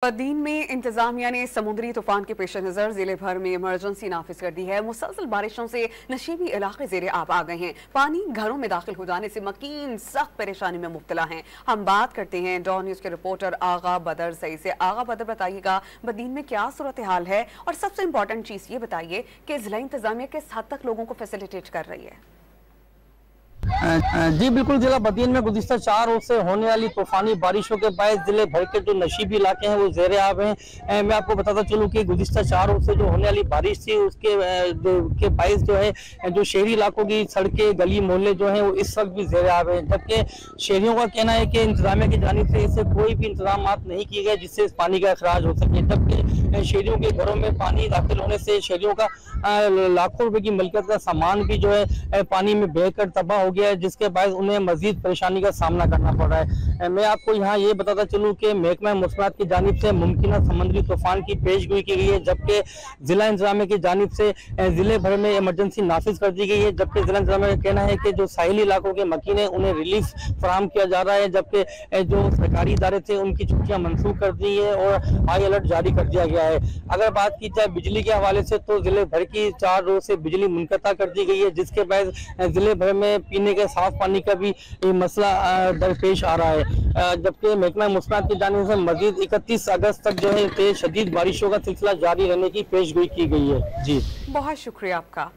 बदीन में इंतजामिया ने समुद्री तूफान के पेश नजर जिले भर में इमरजेंसी नाफिज कर दी है। मुसलसल बारिशों से नशीबी इलाके ज़ेरे आब आ गए हैं। पानी घरों में दाखिल हो जाने से मकीन सख्त परेशानी में मुब्तला हैं। हम बात करते हैं डॉन न्यूज के रिपोर्टर आगा बदर सही से। आगा बदर, बताइएगा बदीन में क्या सूरत हाल है और सबसे इम्पोर्टेंट चीज ये बताइए कि जिला इंतजामिया किस हद तक लोगों को फैसिलिटेट कर रही है। जी बिल्कुल, जिला बदीन में गुज़िश्ता 4 रोज से होने वाली तूफानी बारिशों के बाद जिले भर के जो नशीबी इलाके हैं वो ज़ेरे आब हैं। मैं आपको बताता चलूँ कि गुज़िश्ता 4 रोज से जो होने वाली बारिश थी उसके के बायस जो है जो शहरी इलाकों की सड़कें गली मोहल्ले जो हैं वो इस वक्त भी ज़ेरे आब हैं। जबकि शहरियों का कहना है कि इंतजामिया की जानिब से इससे कोई भी इंतजाम नहीं किए गए जिससे इस पानी का अखराज हो सके। जबकि शहरियों के घरों में पानी दाखिल होने से शहरियों का लाखों रुपए की मिल्कियत का सामान भी जो है पानी में बहकर तबाह हो गया है, जिसके बाद उन्हें मजीद परेशानी का सामना करना पड़ रहा है। मैं आपको यहाँ ये बताता चलूँ कि महकमा मौसमात की जानिब से मुमकिन समुद्री तूफान की पेशगोई की गई है, जबकि जिला इंतजामिया की जानिब से जिले भर में इमरजेंसी नाफिज कर दी गई है। जबकि जिला इंतजामिया का कहना है कि जो साहिली इलाकों के मकीन है उन्हें रिलीफ फराहम किया जा रहा है, जबकि जो सरकारी इदारे थे उनकी छुट्टियां मनसूख कर दी है और हाई अलर्ट जारी कर दिया गया है। अगर बात की जाए बिजली के हवाले से तो जिले भर की 4 रोज से बिजली मुनक़ता कर दी गई है, जिसके बाद जिले भर में पीने के साफ पानी का भी मसला दरपेश आ रहा है। जबकि महकमा मौसमात की जानिब से मजीद 31 अगस्त तक जो है तेज शदीद बारिशों का सिलसिला जारी रहने की पेशगोई की गई है। जी बहुत शुक्रिया आपका।